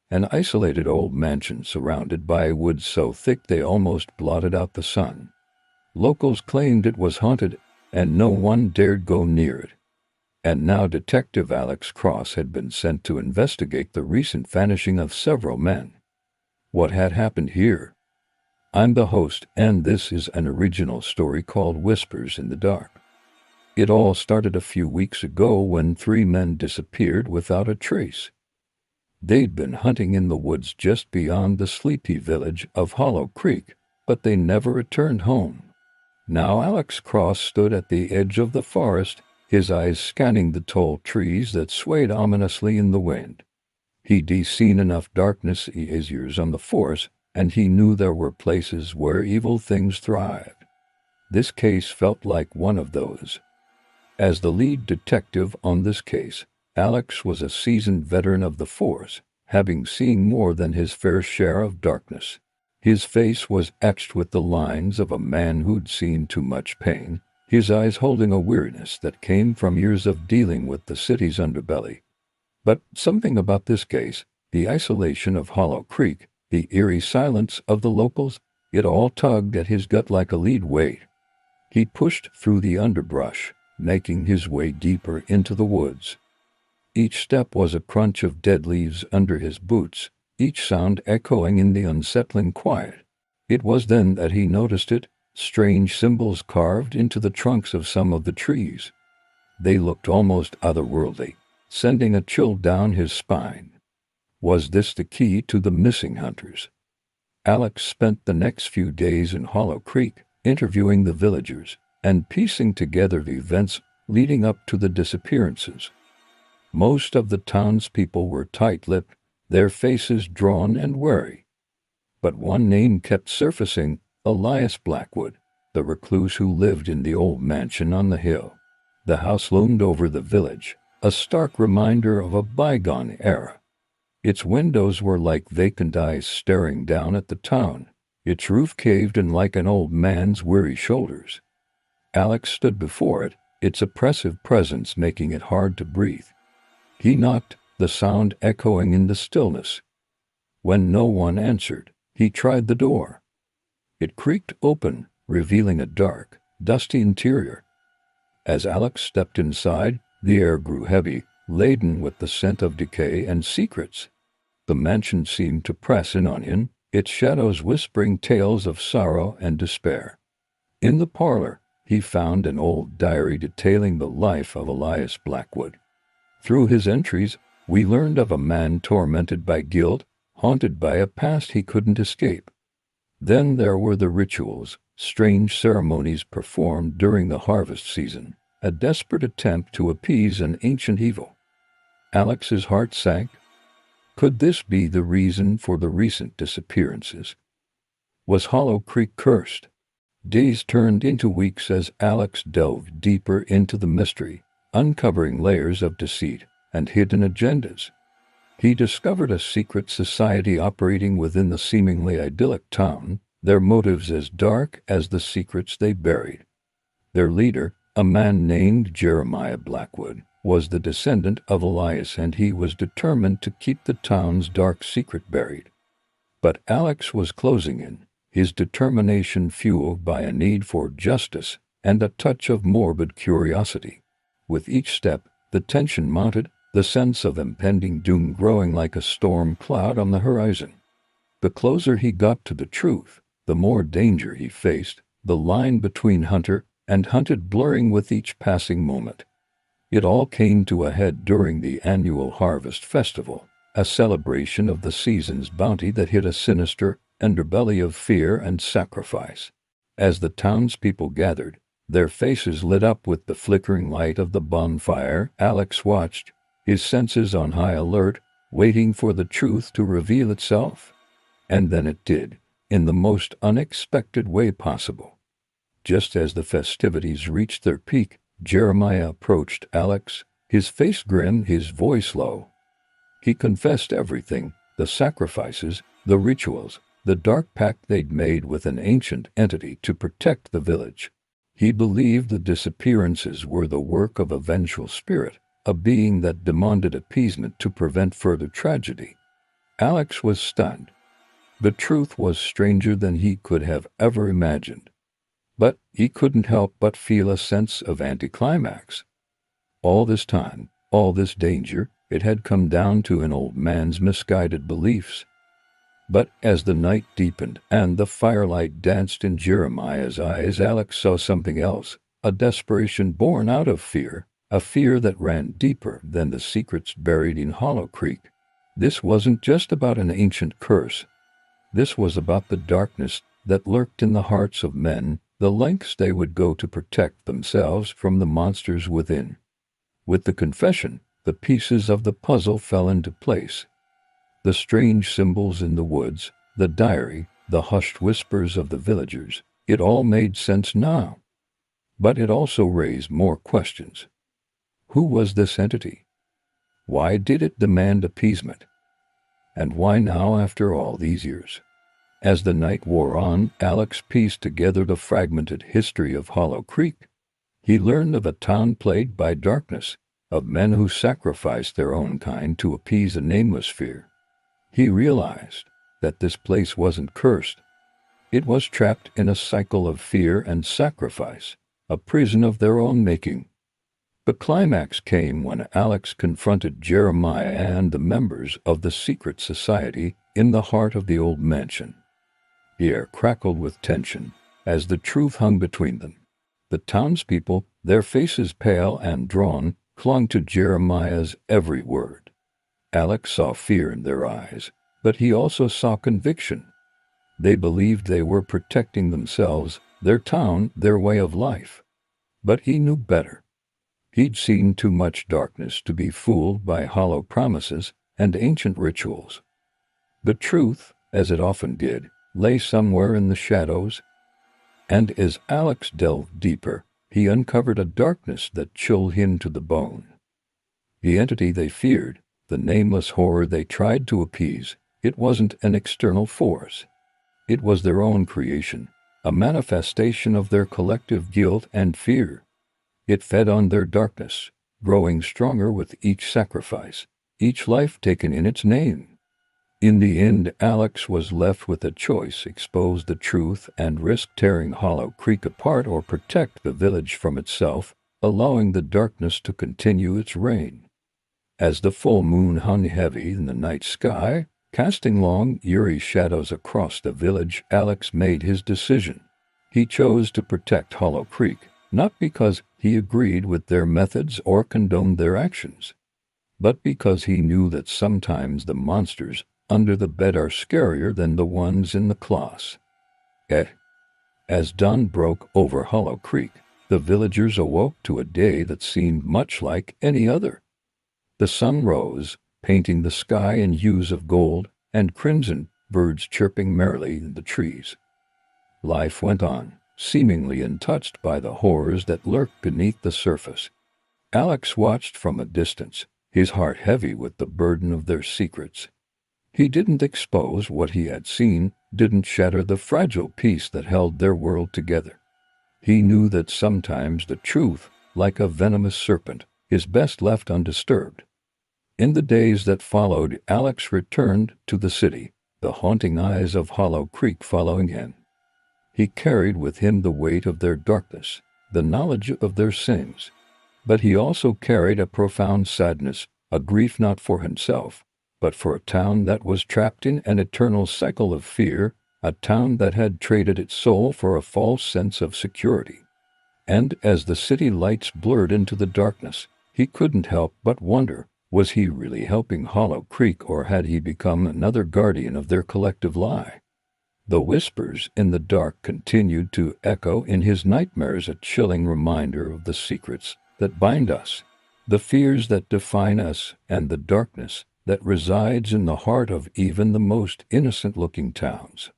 An isolated old mansion surrounded by woods so thick they almost blotted out the sun. Locals claimed it was haunted, and no one dared go near it. And now Detective Alex Cross had been sent to investigate the recent vanishing of several men. What had happened here? I'm the host, and this is an original story called Whispers in the Dark. It all started a few weeks ago when 3 men disappeared without a trace. They'd been hunting in the woods just beyond the sleepy village of Hollow Creek, but they never returned home. Now Alex Cross stood at the edge of the forest, his eyes scanning the tall trees that swayed ominously in the wind. He'd seen enough darkness in his years on the force, and he knew there were places where evil things thrived. This case felt like one of those. As the lead detective on this case, Alex was a seasoned veteran of the force, having seen more than his fair share of darkness. His face was etched with the lines of a man who'd seen too much pain, his eyes holding a weariness that came from years of dealing with the city's underbelly. But something about this case, the isolation of Hollow Creek, the eerie silence of the locals, it all tugged at his gut like a lead weight. He pushed through the underbrush, making his way deeper into the woods. Each step was a crunch of dead leaves under his boots, each sound echoing in the unsettling quiet. It was then that he noticed it, strange symbols carved into the trunks of some of the trees. They looked almost otherworldly, sending a chill down his spine. Was this the key to the missing hunters? Alex spent the next few days in Hollow Creek, interviewing the villagers and piecing together the events leading up to the disappearances. Most of the townspeople were tight-lipped, their faces drawn and wary. But one name kept surfacing: Elias Blackwood, the recluse who lived in the old mansion on the hill. The house loomed over the village, a stark reminder of a bygone era. Its windows were like vacant eyes staring down at the town, its roof caved in like an old man's weary shoulders. Alex stood before it, its oppressive presence making it hard to breathe. He knocked, the sound echoing in the stillness. When no one answered, he tried the door. It creaked open, revealing a dark, dusty interior. As Alex stepped inside, the air grew heavy, laden with the scent of decay and secrets. The mansion seemed to press in on him, its shadows whispering tales of sorrow and despair. In the parlor, he found an old diary detailing the life of Elias Blackwood. Through his entries, we learned of a man tormented by guilt, haunted by a past he couldn't escape. Then there were the rituals, strange ceremonies performed during the harvest season, a desperate attempt to appease an ancient evil. Alex's heart sank. Could this be the reason for the recent disappearances? Was Hollow Creek cursed? Days turned into weeks as Alex delved deeper into the mystery, uncovering layers of deceit and hidden agendas. He discovered a secret society operating within the seemingly idyllic town, their motives as dark as the secrets they buried. Their leader, a man named Jeremiah Blackwood, was the descendant of Elias, and he was determined to keep the town's dark secret buried. But Alex was closing in, his determination fueled by a need for justice and a touch of morbid curiosity. With each step, the tension mounted, the sense of impending doom growing like a storm cloud on the horizon. The closer he got to the truth, the more danger he faced, the line between hunter and hunted blurring with each passing moment. It all came to a head during the annual Harvest Festival, a celebration of the season's bounty that hid a sinister underbelly of fear and sacrifice. As the townspeople gathered, their faces lit up with the flickering light of the bonfire, Alex watched, his senses on high alert, waiting for the truth to reveal itself. And then it did, in the most unexpected way possible. Just as the festivities reached their peak, Jeremiah approached Alex, his face grim, his voice low. He confessed everything: the sacrifices, the rituals, the dark pact they'd made with an ancient entity to protect the village. He believed the disappearances were the work of a vengeful spirit, a being that demanded appeasement to prevent further tragedy. Alex was stunned. The truth was stranger than he could have ever imagined. But he couldn't help but feel a sense of anticlimax. All this time, all this danger, it had come down to an old man's misguided beliefs. But as the night deepened and the firelight danced in Jeremiah's eyes, Alex saw something else, a desperation born out of fear, a fear that ran deeper than the secrets buried in Hollow Creek. This wasn't just about an ancient curse. This was about the darkness that lurked in the hearts of men, the lengths they would go to protect themselves from the monsters within. With the confession, the pieces of the puzzle fell into place. The strange symbols in the woods, the diary, the hushed whispers of the villagers, it all made sense now. But it also raised more questions. Who was this entity? Why did it demand appeasement? And why now after all these years? As the night wore on, Alex pieced together the fragmented history of Hollow Creek. He learned of a town plagued by darkness, of men who sacrificed their own kind to appease a nameless fear. He realized that this place wasn't cursed. It was trapped in a cycle of fear and sacrifice, a prison of their own making. The climax came when Alex confronted Jeremiah and the members of the secret society in the heart of the old mansion. The air crackled with tension as the truth hung between them. The townspeople, their faces pale and drawn, clung to Jeremiah's every word. Alex saw fear in their eyes, but he also saw conviction. They believed they were protecting themselves, their town, their way of life. But he knew better. He'd seen too much darkness to be fooled by hollow promises and ancient rituals. The truth, as it often did, lay somewhere in the shadows. And as Alex delved deeper, he uncovered a darkness that chilled him to the bone. The entity they feared, the nameless horror they tried to appease, it wasn't an external force. It was their own creation, a manifestation of their collective guilt and fear. It fed on their darkness, growing stronger with each sacrifice, each life taken in its name. In the end, Alex was left with a choice: expose the truth and risk tearing Hollow Creek apart, or protect the village from itself, allowing the darkness to continue its reign. As the full moon hung heavy in the night sky, casting long, eerie shadows across the village, Alex made his decision. He chose to protect Hollow Creek, not because he agreed with their methods or condoned their actions, but because he knew that sometimes the monsters under the bed are scarier than the ones in the closet. As dawn broke over Hollow Creek, the villagers awoke to a day that seemed much like any other. The sun rose, painting the sky in hues of gold and crimson, birds chirping merrily in the trees. Life went on, seemingly untouched by the horrors that lurked beneath the surface. Alex watched from a distance, his heart heavy with the burden of their secrets. He didn't expose what he had seen, didn't shatter the fragile peace that held their world together. He knew that sometimes the truth, like a venomous serpent, is best left undisturbed. In the days that followed, Alex returned to the city, the haunting eyes of Hollow Creek following him. He carried with him the weight of their darkness, the knowledge of their sins. But he also carried a profound sadness, a grief not for himself, but for a town that was trapped in an eternal cycle of fear, a town that had traded its soul for a false sense of security. And as the city lights blurred into the darkness, he couldn't help but wonder, was he really helping Hollow Creek, or had he become another guardian of their collective lie? The whispers in the dark continued to echo in his nightmares, a chilling reminder of the secrets that bind us, the fears that define us, and the darkness that resides in the heart of even the most innocent-looking towns.